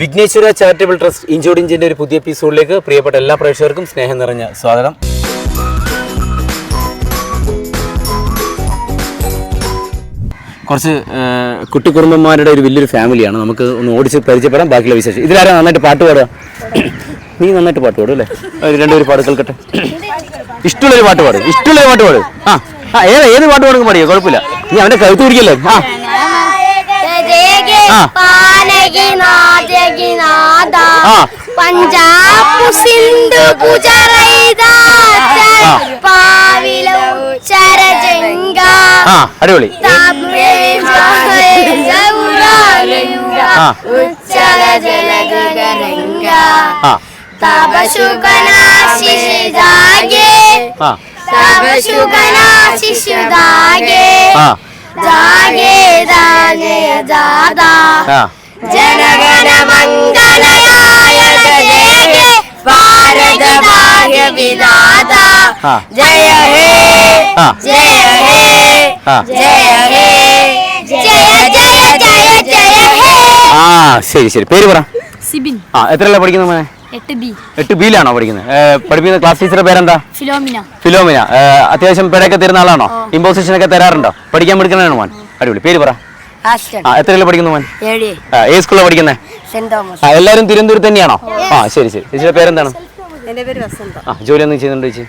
Vighneshwara charitable trust ഇഞ്ചോടിഞ്ചിന്റെ ഒരു പുതിയ എപ്പിസോഡിലേക്ക് പ്രിയപ്പെട്ട എല്ലാ പ്രേക്ഷകർക്കും സ്നേഹം നിറഞ്ഞ സ്വാഗതം. കുറച്ച് കുട്ടിക്കുറുമ്പന്മാരുടെ ഒരു വലിയൊരു ഫാമിലിയാണ്. നമുക്ക് ഒന്ന് ഓടിച്ച് പരിചയപ്പെടാം ബാക്കിയുള്ള വിശേഷം. ഇതിലാരാ നന്നായിട്ട് പാട്ട് പാടുക? നീ നന്നായിട്ട് പാട്ട് പാടും അല്ലേ? രണ്ടുപേരും പാട്ട് കേൾക്കട്ടെ. ഇഷ്ടമുള്ളൊരു പാട്ട് പാടും. ഇഷ്ടമുള്ളൊരു പാട്ട് പാടും. ഏത് പാട്ട് പാടും പാടിയോ, കുഴപ്പമില്ല. നീ അവന്റെ കഴുത്ത് പിടിക്കല്ലേ? പഞ്ചാബ് സിന്ധു ഗുജറാത്ത് അടിപൊളി. ജനഗണ മംഗളയായ ഭാരത ഭാഗ്യ വിധാത ജയ ഹേ ജയ ഹേ ജയ ഹേ ജയ ജയ ജയ ജയ ഹേ. ശരി ശരി. പേര് പറ. സിബിൻ. എത്രയല്ല പഠിക്കുന്നത് മോനെ? 8B-ലാണോ പഠിക്കുന്നത്? പഠിപ്പിക്കുന്ന ക്ലാസ് ടീച്ചറുടെ പേരെന്താ? ഫിലോമിന. അത്യാവശ്യം പേടൊക്കെ തരുന്ന ആളാണോ? ഇമ്പോസിഷൻ ഒക്കെ തരാറുണ്ടോ? പഠിക്കാൻ പഠിക്കണോ മോൻ? അടിപൊളി. പേര് പറ. എത്രയല്ല പഠിക്കുന്നു മോൻ? ഏത് സ്കൂളിലാണ് പഠിക്കുന്നത്? എല്ലാവരും തിരുവനന്തപുരത്ത് തന്നെയാണോ? ശരി ശരി. ചേച്ചിയുടെ പേരെന്താണ്? ജോലി ഒന്നും ചെയ്യുന്നുണ്ടോ ചേച്ചി?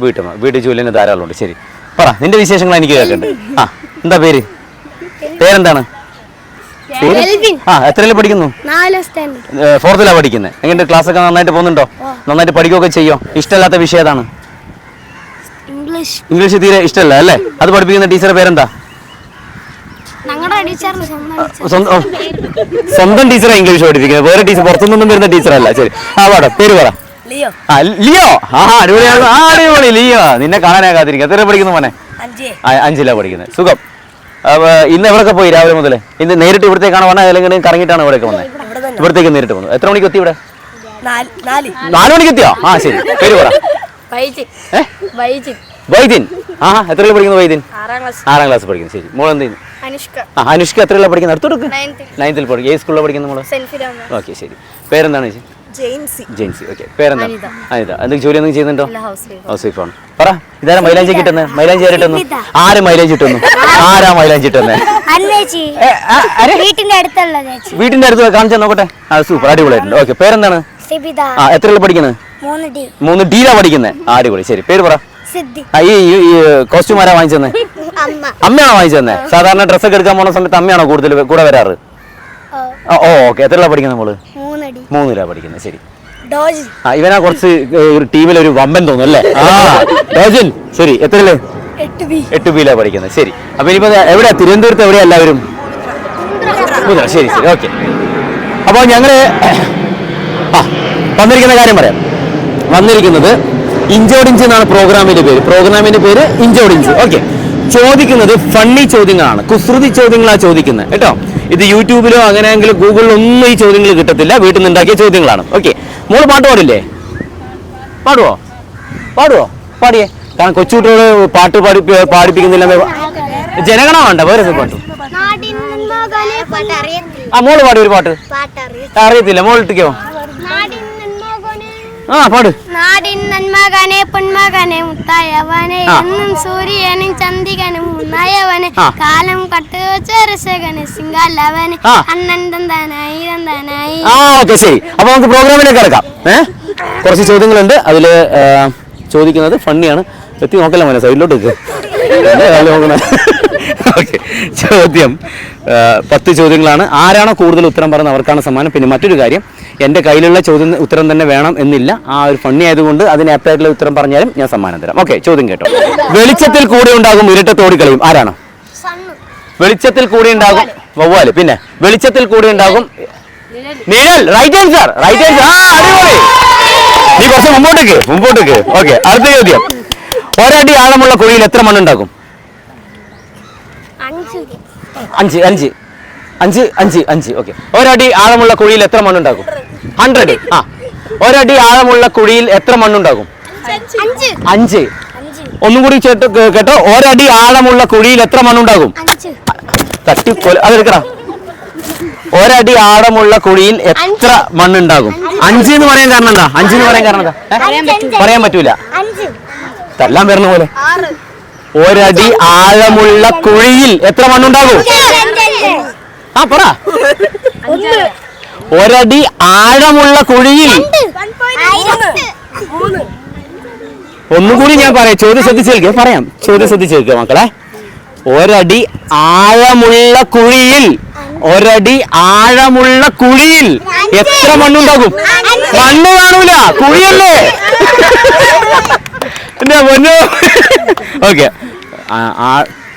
വീട്ടമ്മ. വീട്ടിൽ ജോലി തന്നെ ധാരാളം ഉണ്ട്. ശരി പറ, നിന്റെ വിശേഷങ്ങൾ എനിക്ക് കേൾക്കണ്ട്. എന്താ പേര്? പേരെന്താണ്? എത്രയല്ലേ പഠിക്കുന്നു? 4th പഠിക്കുന്നത്. എങ്ങനെ ക്ലാസ് ഒക്കെ നന്നായിട്ട് പോകുന്നുണ്ടോ? നന്നായിട്ട് പഠിക്കുകയൊക്കെ ചെയ്യോ? ഇഷ്ടമല്ലാത്ത വിഷയം ഏതാണ്? ഇംഗ്ലീഷ് തീരെ ഇഷ്ടമല്ല അല്ലേ? അത് പഠിപ്പിക്കുന്ന ടീച്ചറുടെ പേരെന്താ? സ്വന്തം ടീച്ചറാണ് ഇംഗ്ലീഷ് പഠിപ്പിക്കുന്നത്, വേറെ ടീച്ചർ പുറത്തുനിന്നും വരുന്ന ടീച്ചറല്ല. ശരി. പാടാ. പേര് പറ. ലിയോ. അടിപൊളിയാണ്. അടിപൊളി ലിയോ. നിന്നെ കാണാനാകാതിരിക്കും. എത്ര പഠിക്കുന്നു മോനെ? 5ലാണ് പഠിക്കുന്നത്. സുഖം. ഇന്ന് എവിടെയൊക്കെ പോയി രാവിലെ മുതൽ? ഇന്ന് നേരിട്ട് ഇവിടത്തേക്കാണ് വന്നത് അല്ലെങ്കിൽ കറങ്ങിയിട്ടാണ് ഇവിടെയൊക്കെ വന്നത്? ഇവിടത്തേക്ക് നേരിട്ട് വന്നു. എത്ര മണിക്ക് എത്തി ഇവിടെ? 4 മണിക്ക് എത്തിയോ? ശരി. പേര് പറ. വൈദിൻ. എത്രയിൽ പഠിക്കുന്നു വൈദിൻ? 6ാം ക്ലാസ് പഠിക്കുന്നു. ശരി. മോൾ എന്ത് ചെയ്യുന്നു? അനുഷ്ക. എത്രയുള്ള പഠിക്കുന്നത്? അടുത്തോട്ട് 9th പഠിക്കും. ഏത് സ്കൂളിലാണ് പഠിക്കുന്നത് മോള്? ഓക്കെ ശരി. പേരെന്താണ് ചേച്ചി? ജെയിൻസി. ഓക്കെ. പേരെന്താണ്? അനിത. എന്തെങ്കിലും ജോലി എന്തെങ്കിലും ചെയ്യുന്നുണ്ടോ? ഹൗസ് വൈഫാണ്. പറ, ഇതാരാ മൈലാഞ്ചി കിട്ടുന്നത്? മൈലാഞ്ചി ആരിട്ടുന്നു? ആര് മൈലാഞ്ചി ഇട്ടുന്നു? ആരാ മൈലാഞ്ചി ഇട്ടുന്നത്? വീട്ടിന്റെ അടുത്ത് കാണിച്ചാൽ നോക്കട്ടെ. സൂപ്പർ. അടിപൊളിയായിട്ടുണ്ട്. ഓക്കെ. പേരെന്താണ്? എത്രയുള്ള പഠിക്കുന്നത്? 3D-ലാണ് പഠിക്കുന്നത്. അടിപൊളി. ശരി. പേര് പറ. ഈ കോസ്റ്റ്യൂം ആരാ വാങ്ങിച്ചു തന്നെ? അമ്മയാണോ വാങ്ങിച്ചു തന്നെ? സാധാരണ ഡ്രസ്സൊക്കെ എടുക്കാൻ പോകുന്ന സമയത്ത് അമ്മയാണോ കൂടുതൽ കൂടെ വരാറ്? ഓക്കെ. എത്രയുള്ള പഠിക്കുന്നത് മോള്? 3ലാണ് പഠിക്കുന്നത്. ശരി. ഇവനാ കുറച്ച് ടീമിലൊരു വമ്പൻ തോന്നുന്നു അല്ലേ? ഡോജിൻ. ശരി. എത്രയില്? 8B-ലാണ് പഠിക്കുന്നത്. ശരി. അപ്പൊ ഇനിയിപ്പോ എവിടെയാ? തിരുവനന്തപുരത്ത് എവിടെയാ എല്ലാവരും? ശരി ശരി. ഓക്കെ. അപ്പോൾ ഞങ്ങള് വന്നിരിക്കുന്ന കാര്യം പറയാം. വന്നിരിക്കുന്നത് ഇഞ്ചോടിഞ്ച് എന്നാണ് പ്രോഗ്രാമിന്റെ പേര്. പ്രോഗ്രാമിന്റെ പേര് ഇഞ്ചോടിഞ്ച്. ഓക്കെ. ചോദിക്കുന്നത് ഫണ്ണി ചോദ്യങ്ങളാണ്, കുസൃതി ചോദ്യങ്ങളാണ് ചോദിക്കുന്നത് കേട്ടോ. ഇത് യൂട്യൂബിലോ അങ്ങനെയെങ്കിലും ഗൂഗിളിലോ ഒന്നും ഈ ചോദ്യങ്ങൾ കിട്ടത്തില്ല. വീട്ടിൽ നിന്ന് ഉണ്ടാക്കിയ ചോദ്യങ്ങളാണ്. ഓക്കെ. മോള് പാട്ട് പാടില്ലേ? പാടുവോ? പാടിയേ. കാരണം കൊച്ചുകുട്ടികളോട് പാട്ട് പാടിപ്പിക്കുന്നില്ല. ജനഗണ വേണ്ട, വേറെ പാട്ടു. മോള് പാടി ഒരു പാട്ട്. അറിയത്തില്ല. മോൾ ഇട്ടിക്കോ. പാട്. നാടിൻ നന്മകനെ പൊന്മകനെ മുത്തായവനെ എന്നും സൂര്യനും ചന്ദ്രികനും മുന്നായവനെ കാലം കട്ടുവച്ചരസകന് സിംഗാലവനെ അണ്ണൻ തന്താനായി തന്താനായി. ഓക്കെ. ശരി. അപ്പൊ നമുക്ക് പ്രോഗ്രാമിലേക്ക് കിടക്കാം. കുറച്ച് ചോദ്യങ്ങളുണ്ട്. അതില് ചോദിക്കുന്നത് ഫണ്ണിയാണ്. എത്തി നോക്കല്ല മോനെ, സൈഡിലോട്ട് നോക്കണേ. ഓക്കെ. ചോദ്യം 10 ചോദ്യങ്ങളാണ്. ആരാണോ കൂടുതൽ ഉത്തരം പറയുന്നത് അവർക്കാണ് സമ്മാനം. പിന്നെ മറ്റൊരു കാര്യം, എൻ്റെ കയ്യിലുള്ള ഉത്തരം തന്നെ വേണം എന്നില്ല. ഒരു ഫണ്ണി ആയതുകൊണ്ട് അതിന് ആപ്റ്റായിട്ടുള്ള ഉത്തരം പറഞ്ഞാലും ഞാൻ സമ്മാനം തരാം. ഓക്കെ. ചോദ്യം കേട്ടോ. വെളിച്ചത്തിൽ കൂടെ ഉണ്ടാകും ഇരുട്ടത്തോടി കളിയും. ആരാണ്? വെളിച്ചത്തിൽ കൂടെ ഉണ്ടാകും വവ്വാല്. പിന്നെ വെളിച്ചത്തിൽ കൂടെ ഉണ്ടാകും നിഴൽ. Right answer. അടിപൊളി. നീ കുറച്ച് മുമ്പോട്ടേക്ക്. ഓക്കെ. അടുത്ത ചോദ്യം. ഒരടി ആഴമുള്ള കുഴിയിൽ എത്ര മണ്ണുണ്ടാകും? 5. ഓക്കെ. ഒരടി ആഴമുള്ള കുഴിയിൽ എത്ര മണ്ണുണ്ടാകും? 100. ഒരടി ആഴമുള്ള കുഴിയിൽ എത്ര മണ്ണുണ്ടാകും? 5. ഒന്നും കൂടി കേട്ടോ. ഒരടി ആഴമുള്ള കുഴിയിൽ എത്ര മണ്ണുണ്ടാകും? തട്ടിപ്പോലെ. അതെടുക്കടാ. ഒരടി ആഴമുള്ള കുഴിയിൽ എത്ര മണ്ണുണ്ടാകും? 5 എന്ന് പറയാൻ കാരണം എന്താ? 5 എന്ന് പറയാൻ കാരണം എന്താ? പറയാൻ പറ്റൂല. എല്ലാം വരുന്ന പോലെ. ഒരടി ആഴമുള്ള കുഴിയിൽ എത്ര മണ്ണുണ്ടാകും? ആ പറ. ഒരടി ആഴമുള്ള കുഴിയിൽ. ഒന്നുകൂടി ഞാൻ പറയാം, ചോദ്യം ശ്രദ്ധിച്ച് കേൾക്കുക. പറയാം, ചോദ്യം ശ്രദ്ധിച്ച് കേൾക്കുക മക്കളെ. ഒരടി ആഴമുള്ള കുഴിയിൽ, ഒരടി ആഴമുള്ള കുഴിയിൽ എത്ര മണ്ണുണ്ടാകും? മണ്ണ് കാണൂല, കുഴിയല്ലേ. എന്റെ പൊന്നു. ഓക്കെ,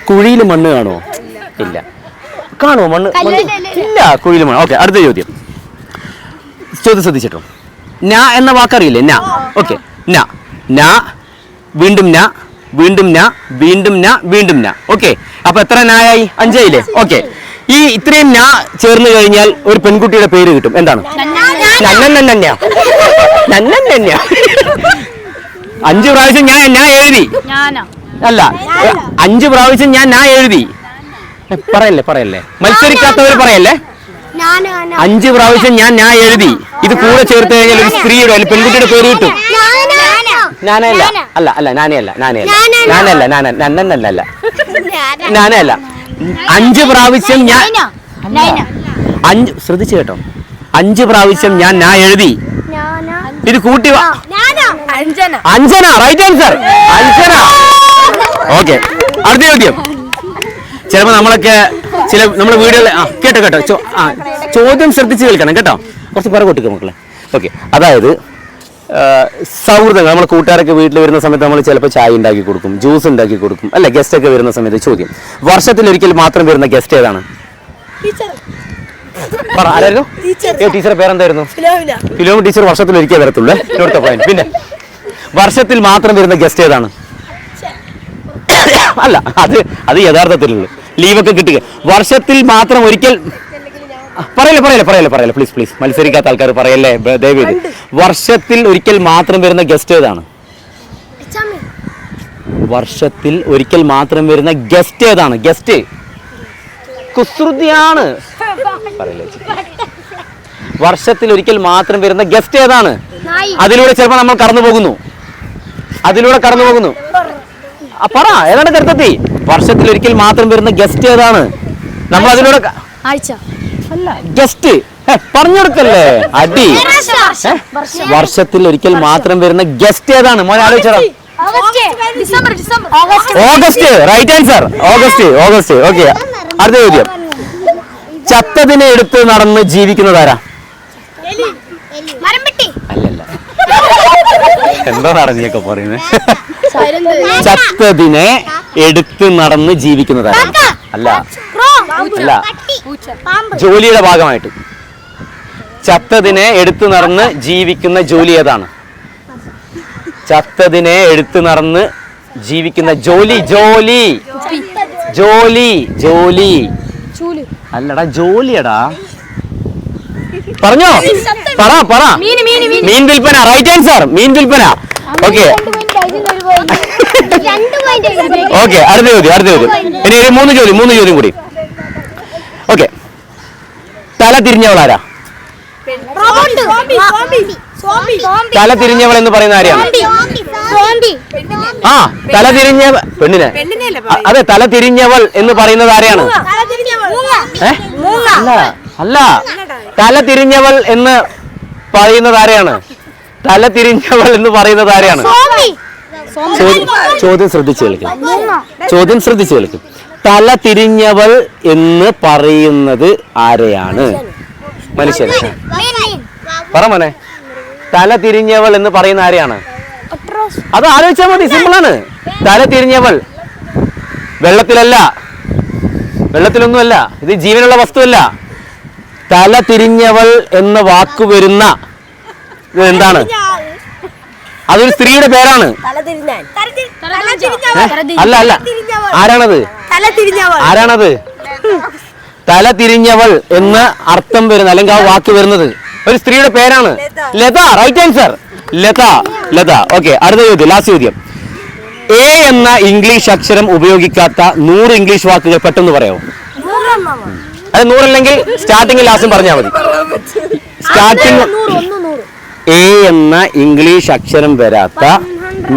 കുഴിയിൽ മണ്ണ് കാണുമോ? ഇല്ല. കാണുമോ മണ്ണ്? ഇല്ല, കുഴിയിൽ മണ്ണ്. ഓക്കെ, അടുത്ത ചോദ്യം. ചോദ്യം ശ്രദ്ധിച്ചിട്ടോ. ന എന്ന വാക്കറിയില്ലേ? ന. ഓക്കെ, ന, ന, വീണ്ടും ന, വീണ്ടും ന, വീണ്ടും ന, വീണ്ടും ന. ഓക്കെ, അപ്പൊ എത്ര നായായി? 5 ആയില്ലേ? ഓക്കെ, ഈ ഇത്രയും ന ചേർന്ന് കഴിഞ്ഞാൽ ഒരു പെൺകുട്ടിയുടെ പേര് കിട്ടും. എന്താണ്? നന്നന്നന്യ. നന്നന്നന്യ. 5 പ്രാവശ്യം ഞാൻ എഴുതി. അല്ല, 5 പ്രാവശ്യം ഞാൻ എഴുതി. പറയല്ലേ, മത്സരിക്കാത്തവർ പറയല്ലേ. 5 പ്രാവശ്യം ഞാൻ എഴുതി. ഇത് കൂടെ ചേർത്ത് കഴിഞ്ഞാൽ ഒരു സ്ത്രീയുടെ അല്ലെങ്കിൽ പെൺകുട്ടിയുടെ പേര് കിട്ടും. നാനയല്ല, അല്ല അല്ല, നാനയല്ല, നാനയല്ല, നാനല്ല, നന്നല്ല, നാനയല്ല. 5 പ്രാവശ്യം ഞാൻ 5, ശ്രദ്ധിച്ചു കേട്ടോ, 5 പ്രാവശ്യം ഞാൻ എഴുതി. ഇത് കൂട്ടി Anjana. Right answer, Anjana. Okay, അടുത്ത ചോദ്യം. ചിലപ്പോൾ നമ്മളൊക്കെ നമ്മുടെ വീടുകളിൽ കേട്ടോ ചോദ്യം ശ്രദ്ധിച്ച് കേൾക്കണം കേട്ടോ. കുറച്ച് പേരെ കൊട്ടിക്കും മക്കളെ. ഓക്കെ, അതായത് സൗഹൃദങ്ങൾ, നമ്മുടെ കൂട്ടുകാരൊക്കെ വീട്ടിൽ വരുന്ന സമയത്ത് നമ്മൾ ചിലപ്പോൾ ചായ ഉണ്ടാക്കി കൊടുക്കും, ജ്യൂസ് ഉണ്ടാക്കി കൊടുക്കും അല്ലെ. ഗസ്റ്റ് ഒക്കെ വരുന്ന സമയത്ത് ചോദ്യം, വർഷത്തിലൊരിക്കൽ മാത്രം വരുന്ന ഗസ്റ്റ് ഏതാണ്? പറ, ആരായിരുന്നു? ടീച്ചറെ പേരെന്തായിരുന്നു? ഫിലോമിന ടീച്ചർ വർഷത്തിലൊരിക്കൽ വരത്തുള്ളൂ. ഇവിടുത്തെ പോയിന്റ്. പിന്നെ വർഷത്തിൽ മാത്രം വരുന്ന ഗസ്റ്റ് ഏതാണ്? അല്ല, അത് യഥാർത്ഥത്തിലുള്ള ലീവൊക്കെ കിട്ടുക. വർഷത്തിൽ മാത്രം ഒരിക്കൽ. പറയല്ലേ പ്ലീസ്, മത്സരിക്കാത്ത ആൾക്കാർ പറയല്ലേ ദയവേദി. വർഷത്തിൽ ഒരിക്കൽ മാത്രം വരുന്ന ഗസ്റ്റ് ഏതാണ്? വർഷത്തിൽ ഒരിക്കൽ മാത്രം വരുന്ന ഗസ്റ്റ് ഏതാണ്? ഗസ്റ്റ് കുസൃതിയാണ്. വർഷത്തിൽ ഒരിക്കൽ മാത്രം വരുന്ന ഗസ്റ്റ് ഏതാണ്? അതിലൂടെ ചിലപ്പോൾ നമ്മൾ കടന്നു പോകുന്നു. പറ, ഏതാണ് കരുത്തത്തി? വർഷത്തിൽ ഒരിക്കൽ മാത്രം വരുന്ന ഗസ്റ്റ് ഏതാണ്? നമ്മൾ അതിലൂടെ അല്ല, ഗസ്റ്റ് പറഞ്ഞു കൊടുക്കല്ലേ, അടി. വർഷത്തിൽ ഒരിക്കൽ മാത്രം വരുന്ന ഗസ്റ്റ് ഏതാണ്? മോനെ ആലോചിച്ചോ. August, right answer. August. Okay, അടുത്ത ചോദ്യം. ചത്തതിനെ എടുത്ത് നടന്ന് ജീവിക്കുന്നതാരാ? അല്ലല്ല, എന്താണ് നീയൊക്കെ പറയുന്നത്? ചത്തതിനെ എടുത്ത് നടന്ന് ജീവിക്കുന്നതാരാ? അല്ല, ജോലിയുടെ ഭാഗമായിട്ട്. ചത്തതിനെ എടുത്തു നടന്ന് ജീവിക്കുന്ന ജോലി ഏതാണ്? ചത്തതിനെ എടുത്തു നടന്ന് ജീവിക്കുന്ന ജോലി അല്ലടാ, ജോലിയടാ. പറഞ്ഞോ, പറ. മീൻ വിൽപ്പന. റൈറ്റ് ആൻസർ, മീൻ വിൽപ്പന. ഓക്കെ, അടുത്ത ചോദ്യം. ഇനി ഒരു 3 ചോദ്യം കൂടി. ഓക്കെ, തല തിരിഞ്ഞവളാരാ? തല തിരിഞ്ഞവൾ എന്ന് പറയുന്ന ആരെയാണ്? തല തിരിഞ്ഞ പെണ്ണിനെ. അതെ, തല തിരിഞ്ഞവൾ എന്ന് പറയുന്നത് ആരെയാണ്? അല്ല, തല തിരിഞ്ഞവൾ എന്ന് പറയുന്നത് ആരെയാണ്? ചോദ്യം ശ്രദ്ധിച്ചു കേൾക്കും. തല തിരിഞ്ഞവൾ എന്ന് പറയുന്നത് ആരെയാണ്? മനുഷ്യൻ. പറ മോനെ, തല തിരിഞ്ഞവൾ എന്ന് പറയുന്ന ആരെയാണ്? അത് ആലോചിച്ചാൽ മതി, സിമ്പിളാണ്. തല തിരിഞ്ഞവൾ വെള്ളത്തിലൊന്നുമല്ല, ഇത് ജീവനുള്ള വസ്തുവല്ല. തല തിരിഞ്ഞവൾ എന്ന വാക്ക് വരുന്ന എന്താണ്? അതൊരു സ്ത്രീയുടെ പേരാണ്. അല്ല, ആരാണത്? തല തിരിഞ്ഞവൾ എന്ന് അർത്ഥം വരുന്ന അല്ലെങ്കിൽ ആ വാക്ക് വരുന്നത് ഒരു സ്ത്രീയുടെ പേരാണ്. Latha. Right answer, Latha. Okay, അടുത്ത ചോദ്യം, ലാസ്റ്റ് ചോദ്യം. എ എന്ന ഇംഗ്ലീഷ് അക്ഷരം ഉപയോഗിക്കാത്ത 100 ഇംഗ്ലീഷ് വാക്കുകൾ പെട്ടെന്ന് പറയാമോ? അത് 100 അല്ലെങ്കിൽ സ്റ്റാർട്ടിംഗ് ലാസ്റ്റും പറഞ്ഞാൽ മതി. സ്റ്റാർട്ടിംഗ് എ എന്ന ഇംഗ്ലീഷ് അക്ഷരം വരാത്ത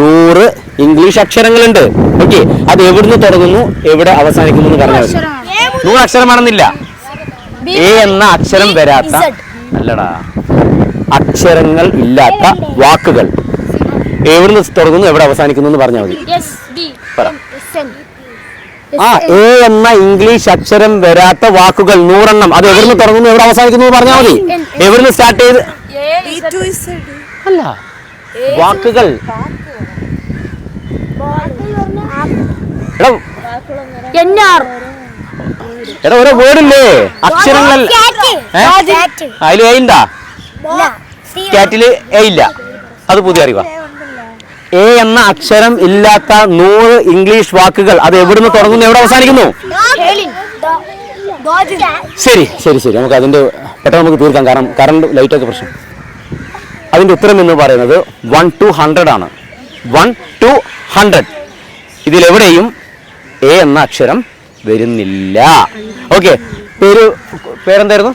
100 ഇംഗ്ലീഷ് അക്ഷരങ്ങളുണ്ട്. ഓക്കെ, അത് എവിടുന്ന് തുടങ്ങുന്നു എവിടെ അവസാനിക്കുന്നു എന്ന് പറഞ്ഞാൽ മതി. 100 അക്ഷരമാണെന്നില്ല. എ എന്ന അക്ഷരം വരാത്ത അല്ലടാ, അക്ഷരങ്ങൾ ഇല്ലാത്ത വാക്കുകൾ എവിടുന്ന് തുടങ്ങുന്നു എവിടെ അവസാനിക്കുന്നു എന്ന് പറഞ്ഞാൽ മതി. പറ. എ എന്ന ഇംഗ്ലീഷ് അക്ഷരം വരാത്ത വാക്കുകൾ 100 അത് എവിടുന്ന് തുടങ്ങുന്നു എവിടെ അവസാനിക്കുന്നു എന്ന് പറഞ്ഞാൽ മതി. എവിടുന്ന് സ്റ്റാർട്ട് ചെയ്ത് അല്ല, വാക്കുകൾ. എടാ ഓരോ വേർഡില്ലേ, അക്ഷരങ്ങൾ. അതില് എ ഉണ്ടാ? കാറ്റില് എ ഇല്ല, അത് പുതിയ അറിവാ. എ എന്ന അക്ഷരം ഇല്ലാത്ത 100 ഇംഗ്ലീഷ് വാക്കുകൾ അത് എവിടുന്ന് തുടങ്ങുന്നു എവിടെ അവസാനിക്കുന്നു? ശരി ശരി ശരി, നമുക്ക് അതിന്റെ പെട്ടെന്ന് നമുക്ക് തീർക്കാം, കാരണം കറണ്ട് ലൈറ്റൊക്കെ പ്രശ്നം. അതിന്റെ ഉത്തരം എന്ന് പറയുന്നത് 1 to 100 ആണ്. 1 to 100 ഇതിലെവിടെയും എ എന്ന അക്ഷരം വരുന്നില്ല. ഓക്കെ, പേരെന്തായിരുന്നു?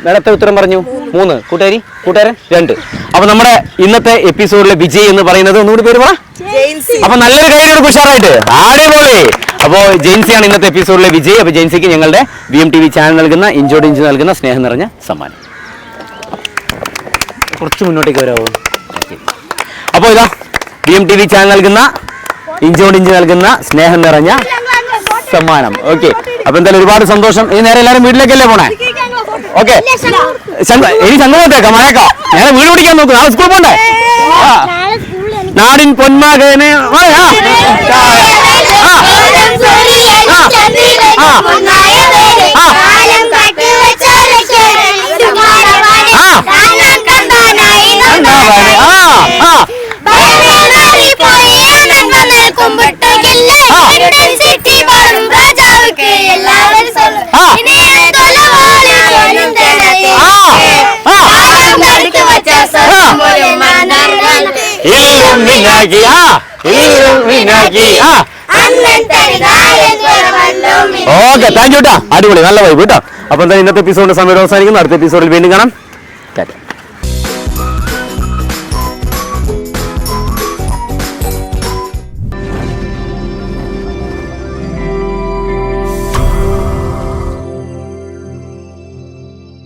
മേഡത്തെ ഉത്തരം പറഞ്ഞു 3, കൂട്ടുകാരൻ 2. അപ്പൊ നമ്മുടെ ഇന്നത്തെ എപ്പിസോഡിലെ വിജയ് എന്ന് പറയുന്നത് ഒന്നുകൂടി പേര് പറ. അപ്പൊ നല്ലൊരു കൈയ്യോട് ഉഷാറായിട്ട് അടിപൊളി. അപ്പോ ജെയിൻസിയാണ് ഇന്നത്തെ എപ്പിസോഡിലെ വിജയ്. അപ്പൊ ജെയിൻസിക്ക് ഞങ്ങളുടെ VMTV ചാനൽ നൽകുന്ന ഇഞ്ചോട് ഇഞ്ച് നൽകുന്ന സ്നേഹം നിറഞ്ഞ സമ്മാനം. കുറച്ച് മുന്നോട്ടേക്ക് വരാമോ? അപ്പോൾ ഇതാ VMTV ചാനൽ നൽകുന്ന ഇഞ്ചോട് ഇഞ്ച് നൽകുന്ന സ്നേഹം നിറഞ്ഞ സമ്മാനം. ഓക്കെ, അപ്പൊ എന്തായാലും ഒരുപാട് സന്തോഷം. ഇനി നേരെ എല്ലാവരും വീട്ടിലേക്കല്ലേ പോണേ? ഓക്കെ, ഇനി സംഗമത്തേക്കാം, മഴയേക്കാം. നേരെ വീട് പിടിക്കാൻ നോക്കും, നാളെ സ്കൂളിൽ പോണ്ടേ? നാടിൻ പൊന്മകനെ ഓക്കെ, താങ്ക് യു ട്ടാ, അടിപൊളി, നല്ല വൈബ് കേട്ടോ. അപ്പൊ എന്താ ഇന്നത്തെ എപ്പിസോഡിന്റെ സമയം അവസാനിക്കുന്നു. അടുത്ത എപ്പിസോഡിൽ വീണ്ടും കാണാം.